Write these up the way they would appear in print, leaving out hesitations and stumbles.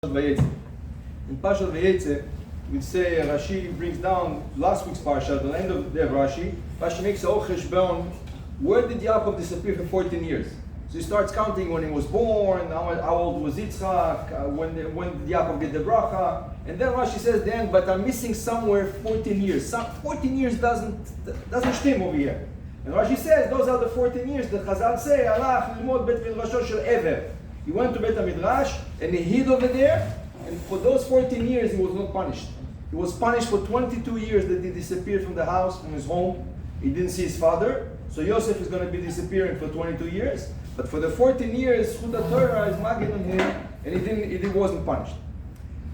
Vayeitei. In Parshas Vayeitei, we say Rashi brings down last week's Parsha, at the end of the Rashi makes a cheshbon. Where did Yaakov disappear for 14 years? So he starts counting when he was born, how old was Yitzchak, when did Yaakov get the bracha, and then Rashi says then, but I'm missing somewhere 14 years. 14 years doesn't stem over here. And Rashi says those are the 14 years that Chazal say, Alach lilmod bet midrasho shel Ever. He went to Bet HaMidrash and he hid over there, and for those 14 years he was not punished. He was punished for 22 years that he disappeared from the house, from his home. He didn't see his father. So Yosef is going to be disappearing for 22 years. But for the 14 years, Chuda Torah is maggid on him, and he wasn't punished.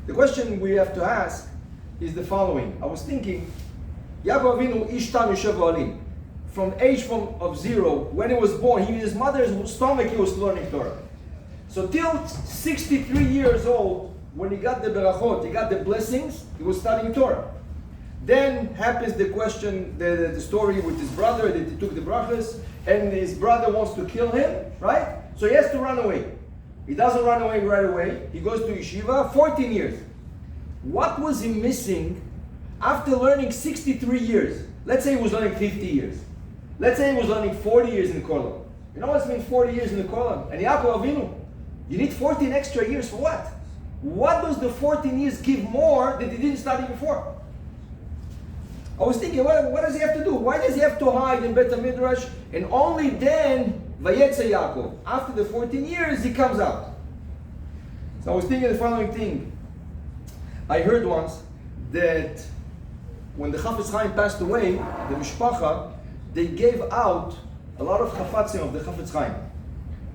The question we have to ask is the following. I was thinking, Yaakov Avinu Ishtam Yoshev Olim. From age of 0, when he was born, in his mother's stomach, he was learning Torah. So till 63 years old, when he got the berachot, he got the blessings, he was studying Torah. Then happens the question, the story with his brother, that he took the brachas, and his brother wants to kill him, right? So he has to run away. He doesn't run away right away. He goes to yeshiva, 14 years. What was he missing after learning 63 years? Let's say he was learning 50 years. Let's say he was learning 40 years in the kollel. You know what's mean 40 years in the kollel? And Yaakov Avinu, you need 14 extra years for what? What does the 14 years give more that he didn't study before? I was thinking, what does he have to do? Why does he have to hide in Bet HaMidrash? And only then, Vayeitei Yaakov, after the 14 years, he comes out. So I was thinking the following thing. I heard once that when the Chafetz Chaim passed away, the Mishpacha, they gave out a lot of chafatzim of the Chafetz Chaim.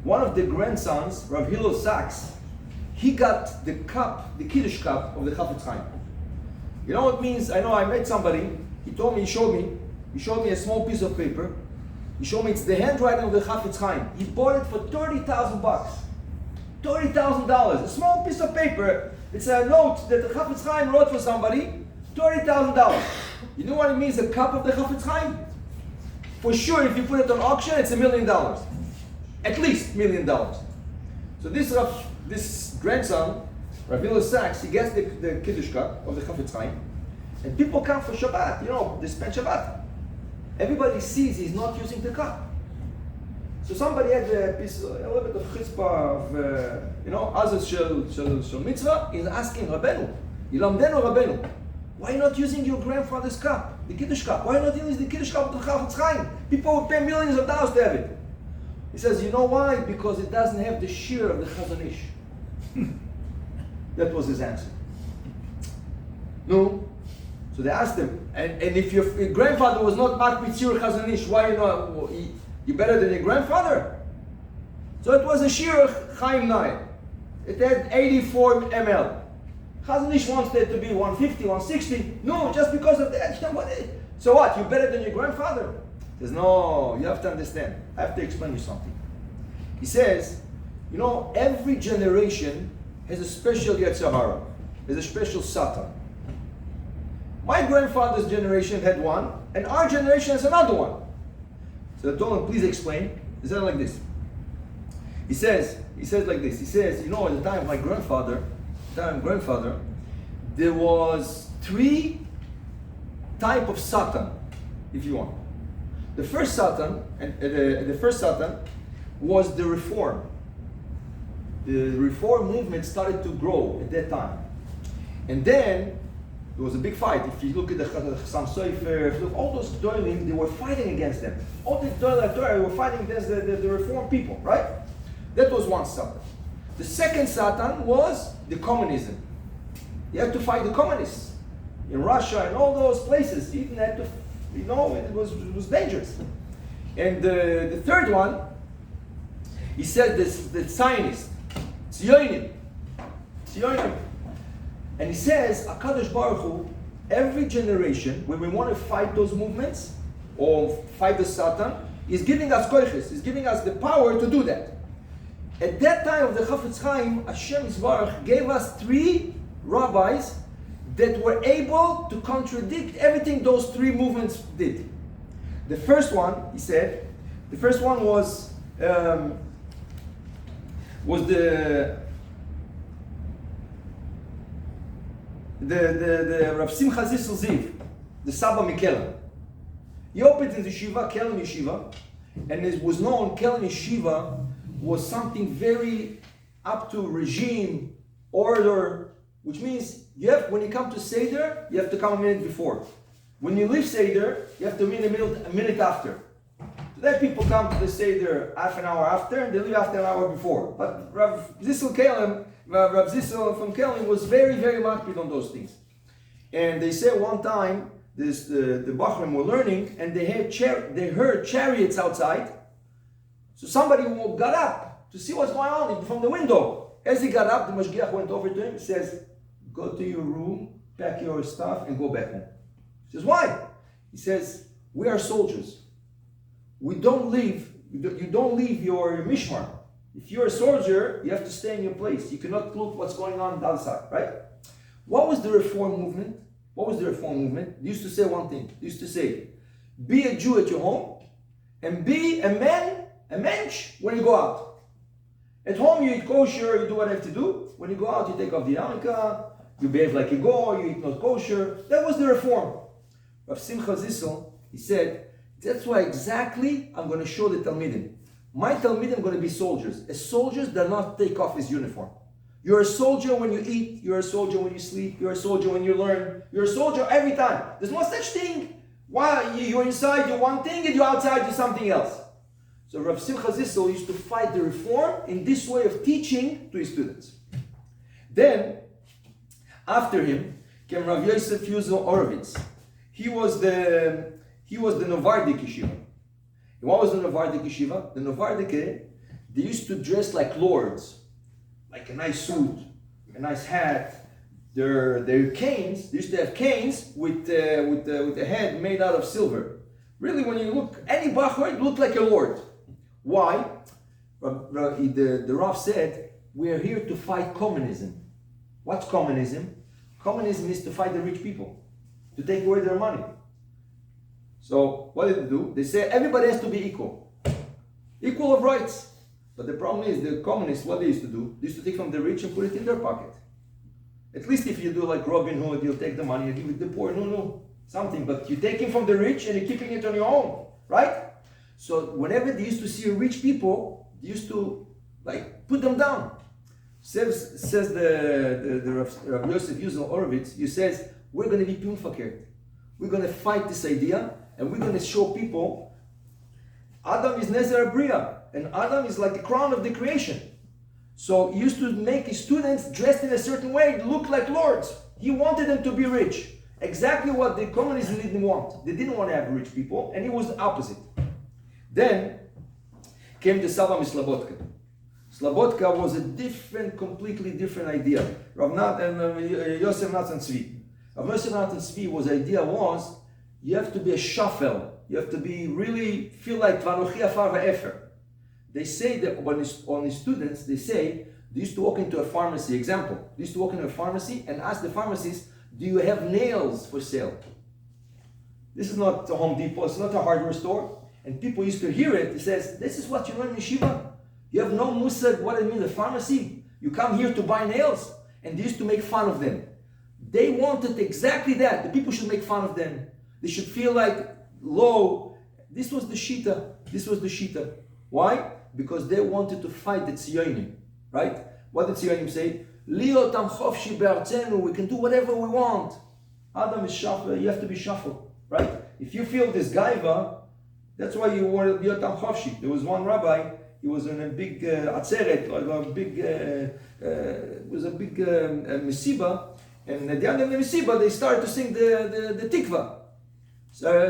One of the grandsons, Rav Hillel Sachs, he got the cup, the Kiddush cup of the Chafetz Chaim. You know what it means? I met somebody, he told me, he showed me a small piece of paper. He showed me it's the handwriting of the Chafetz Chaim. He bought it for $30,000. $30,000, a small piece of paper. It's a note that the Chafetz Chaim wrote for somebody, $30,000. You know what it means, a cup of the Chafetz Chaim? For sure, if you put it on auction, it's $1 million. At least $1 million. So this grandson, Rabbi Sachs, he gets the Kiddush cup of the Chafetz Chaim, and people come for Shabbat, they spend Shabbat. Everybody sees he's not using the cup. So somebody had a little bit of chutzpah of, Azriel shel mitzvah, he's asking Rabbeinu, Yilamdenu Rabbeinu, why are you not using your grandfather's cup, the Kiddush cup? Why are you not using the Kiddush cup of the Chafetz Chaim? People will pay millions of dollars to have it. He says, you know why? Because it doesn't have the shear of the Chazon Ish. That was his answer. No. So they asked him, and if your grandfather was not Makbid Shir Chazon Ish, why you better than your grandfather? So it was a Shir Chaim Nair. It had 84 ml. Chazon Ish wants it to be 150, 160. No, just because of that. So what? You better than your grandfather? He says, no, you have to understand. I have to explain you something. He says, every generation has a special Yetzer Hara, has a special Satan. My grandfather's generation had one, and our generation has another one. So I told him, please explain. He said like this. He says like this. He says, at the time of my grandfather, there was 3 type of Satan, if you want. The first Satan, was the Reform. The Reform movement started to grow at that time. And then there was a big fight. If you look at the Chassam Sofer, all those Doilim, they were fighting against them. All the Doilim were fighting against the Reform people, right? That was one Satan. The second Satan was the communism. You had to fight the communists. In Russia and all those places, you even had to, it was dangerous. And the third one, he said the Zionist, Zionim. And he says, HaKadosh Baruch Hu, every generation, when we want to fight those movements, or fight the Satan, is giving us koiches, is giving us the power to do that. At that time of the Chafetz Chaim, Hashem Yisbarach gave us 3 rabbis that were able to contradict everything those 3 movements did. The first one, he said, was the Rav Simcha Zissel Ziv, the Saba Mikela. He opened his yeshiva, Kelm Yeshiva, and it was known Kelm Yeshiva was something very up to regime, order, which means when you come to Seder, you have to come a minute before. When you leave Seder, you have to meet a minute after. Today people come to the Seder half an hour after, and they leave after an hour before. But Rav Zissel from Kelm was very, very makpid on those things. And they say one time, the Bachrim were learning, and they heard chariots outside. So somebody got up to see what's going on from the window. As he got up, the Mashgiach went over to him and says, go to your room, pack your stuff, and go back home. He says, why? He says, we are soldiers. You don't leave your mishmar. If you're a soldier, you have to stay in your place. You cannot look what's going on the other side, right? What was the Reform movement? They used to say one thing. They used to say, be a Jew at your home, and be a mensch when you go out. At home you eat kosher, you do what you have to do. When you go out, you take off the yarmulke, you behave like a goy, you eat not kosher. That was the Reform. Rav Simcha Zissel, he said, that's why exactly I'm going to show the Talmidim. My Talmidim are going to be soldiers. As soldiers, they'll not take off his uniform. You're a soldier when you eat, you're a soldier when you sleep, you're a soldier when you learn, you're a soldier every time. There's no such thing. Why you're inside, you're one thing, and you're outside, you're something else. So Rav Simcha Zissel used to fight the Reform in this way of teaching to his students. Then, after him, came Rav Yosef Yuzel Orovitz. He was the Novardik Yeshiva. And what was the Novardik Yeshiva? The Novardik, they used to dress like lords, like a nice suit, a nice hat. Their canes, they used to have canes with the head made out of silver. Really, when you look, any Bachar, it looked like a lord. Why? The Rav said, we are here to fight communism. What's communism? Communism is to fight the rich people, to take away their money. So, what did they do? They say everybody has to be equal. Equal of rights. But the problem is, the communists, what they used to do, they used to take from the rich and put it in their pocket. At least if you do like Robin Hood, you'll take the money and give it to the poor, something. But you're taking from the rich and you're keeping it on your own, right? So whenever they used to see rich people, they used to put them down. Says the Rav Yosef Yuzel Orovitz, he says, we're going to be pumfakert. We're going to fight this idea, and we're going to show people Adam is Nezer Abriya, and Adam is like the crown of the creation. So he used to make his students dressed in a certain way, look like lords. He wanted them to be rich. Exactly what the communists didn't want. They didn't want to have rich people, and he was the opposite. Then came the Saba Mislabotka. Slabotka was a completely different idea. Rav Yosef Natan Tzvi. Rav Yosef Natan Tzvi's idea was, you have to be a shafel. You have to really feel like Vanochi Afar Va'efer. They say that on his students, they used to walk into a pharmacy, example. They used to walk into a pharmacy and ask the pharmacist, do you have nails for sale? This is not a Home Depot, it's not a hardware store. And people used to hear it. It says, this is what you learn in yeshiva. You have no musag what it means, a pharmacy. You come here to buy nails. And they used to make fun of them. They wanted exactly that. The people should make fun of them. They should feel like low. This was the shita. Why? Because they wanted to fight the Tzionim. Right? What did Tzionim say? Liotam chofshi be'artzenu. We can do whatever we want. Adam is shuffle. You have to be shuffle. Right? If you feel this gaiva, that's why you were liotam chofshi. There was one rabbi. He was in a big atzeret, mesiba, and at the end of the mesiba, they started to sing the tikva. So,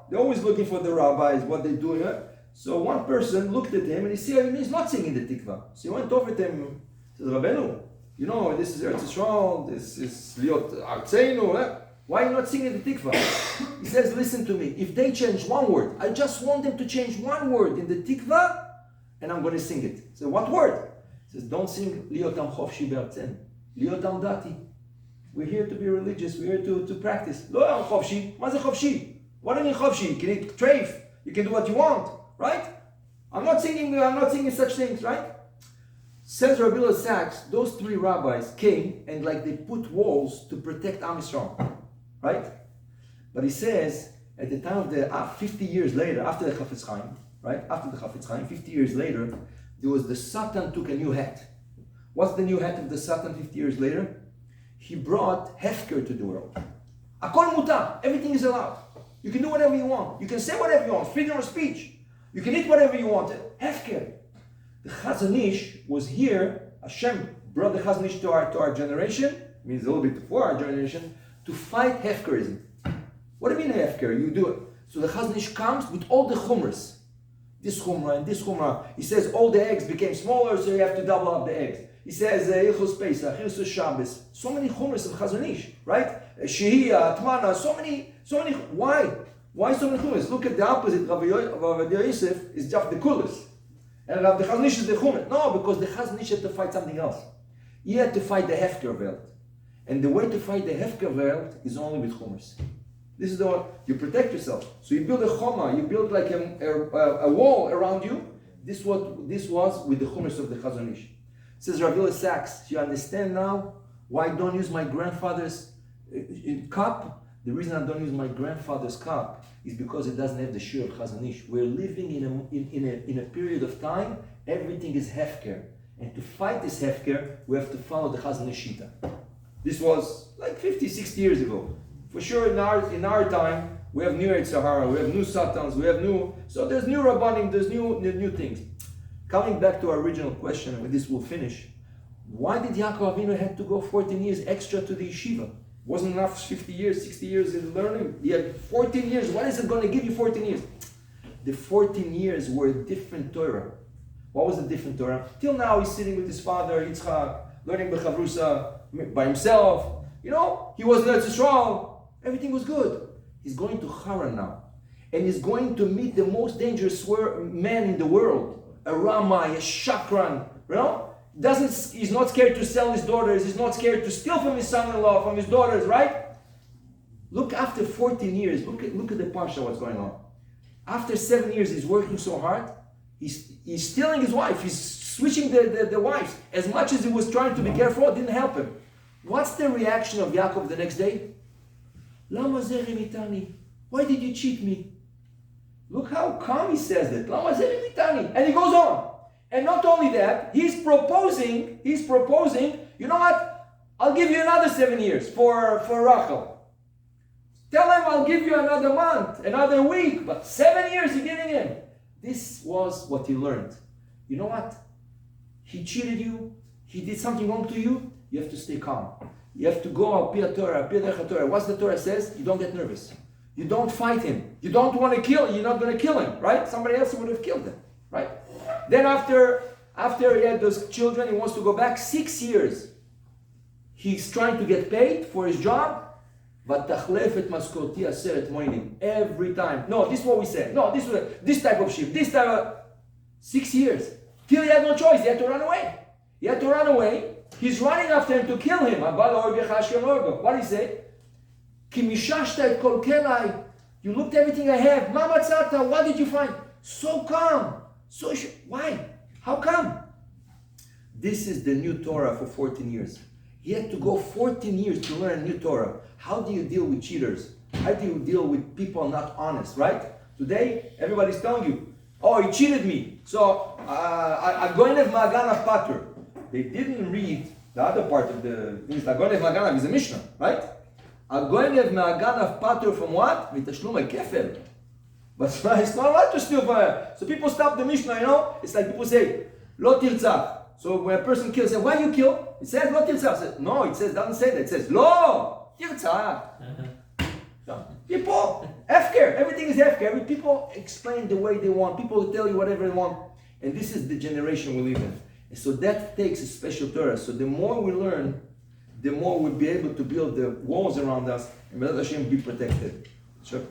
they're always looking for the rabbis, what they do. So one person looked at him and he said, he's not singing the tikva. So he went over to him and said, Rabbeinu, this is Eretz Yisrael, this is liot artzeinu. Why are you not singing the tikva? He says, listen to me, if they change one word, I just want them to change one word in the tikva, and I'm going to sing it. So what word? He says, don't sing Liotam Chofshi Be'artzen. Liotam Dati. We're here to be religious. We're here to practice. Lo Chofshi. Maze Chofshi. What do you mean Chofshi? You can eat treif. You can do what you want. Right? I'm not singing such things. Right? Says Rabbi Sachs, those three rabbis came and like they put walls to protect Am Yisrael, right? But he says at the time of the 50 years later, after the Chafetz Chaim, right? After the Chafetz Chaim, 50 years later, there was the Satan took a new hat. What's the new hat of the Satan 50 years later? He brought hefker to the world. Akol mutar, everything is allowed. You can do whatever you want. You can say whatever you want, freedom of speech. You can eat whatever you want. Hefker. The Chazon Ish was here. Hashem brought the Chazon Ish to our generation, means a little bit before our generation, to fight hefkerism. What do you mean hefker? You do it. So the Chazon Ish comes with all the chumras. This chumrah and this chumrah. He says all the eggs became smaller, so you have to double up the eggs. He says Ilchos Pesach, Ilchos Shabbos. So many chumras of Chazon Ish, right? Shehiyah, Atmana, so many. Why? Why so many chumras? Look at the opposite. Rabbi Yosef is just the coolest. And the Chazon Ish is the Chumash. No, because the Chazon Ish had to fight something else. He had to fight the Hefker Welt. And the way to fight the Hefker Welt is only with Chumash. This is the one, you protect yourself. So you build a Choma, you build like a wall around you. This was with the Chumash of the Chazon Ish. Says Rabbi Sachs, you understand now why I don't use my grandfather's cup? The reason I don't use my grandfather's cup is because it doesn't have the shir of Chazon Ish. We're living in a period of time, everything is hefker. And to fight this hefker, we have to follow the Chazon Ish Shita. This was like 50, 60 years ago. For sure in our time, we have new Eretz Sahara, we have new Satans, so there's new Rabbanim, there's new things. Coming back to our original question, and with this we'll finish. Why did Yaakov Avinu have to go 14 years extra to the yeshiva? Wasn't enough 50 years, 60 years in learning? He had 14 years. What is it going to give you 14 years? The 14 years were a different Torah. What was the different Torah? Till now he's sitting with his father, Yitzchak, learning Bechavrusa by himself. He was in Eretz Yisrael. Everything was good. He's going to Haran now. And he's going to meet the most dangerous man in the world. A Ramai, a Shakran. He's not scared to sell his daughters. He's not scared to steal from his son-in-law, from his daughters, right? Look, after 14 years, look at the Parsha, what's going on. After 7 years, he's working so hard. He's stealing his wife. He's switching the wives. As much as he was trying to be careful, it didn't help him. What's the reaction of Yaakov the next day? Lama zeri mitani. Why did you cheat me? Look how calm he says that. Lama zeri mitani. And he goes on. And not only that, he's proposing, you know what? I'll give you another 7 years for Rachel. Tell him I'll give you another month, another week, but 7 years you're giving him. This was what he learned. You know what? He cheated you, he did something wrong to you, you have to stay calm. You have to go al pi Torah, Torah. What's the Torah says? You don't get nervous. You don't fight him. You don't want to kill, you're not going to kill him, right? Somebody else would have killed him, right? Then after he had those children, he wants to go back 6 years. He's trying to get paid for his job. Every time. No, this is what we said. No, this type of sheep. This type of... 6 years. Till he had no choice. He had to run away. He's running after him to kill him. What did he say? You looked at everything I have. What did you find? So calm. Why? How come? This is the new Torah for 14 years. He had to go 14 years to learn a new Torah. How do you deal with cheaters? How do you deal with people not honest, right? Today, everybody's telling you, oh, he cheated me. So, I'm going to have Ma'aganav Patur. They didn't read the other part of the things. Agonev Ma'aganav is a Mishnah, right? Agonev Ma'aganav Patur from what? Mitashlum Kefel. But it's not allowed to steal from her. So people stop the Mishnah, It's like people say, Lo Tirtzach. So when a person kills, say, why you kill? It says Lo Tirtzach. No, doesn't say that. It says Lo Tirtzach. People, Hefker. Everything is Hefker. People explain the way they want. People tell you whatever they want. And this is the generation we live in. And so that takes a special Torah. So the more we learn, the more we'll be able to build the walls around us and let Hashem be protected. Shabbos.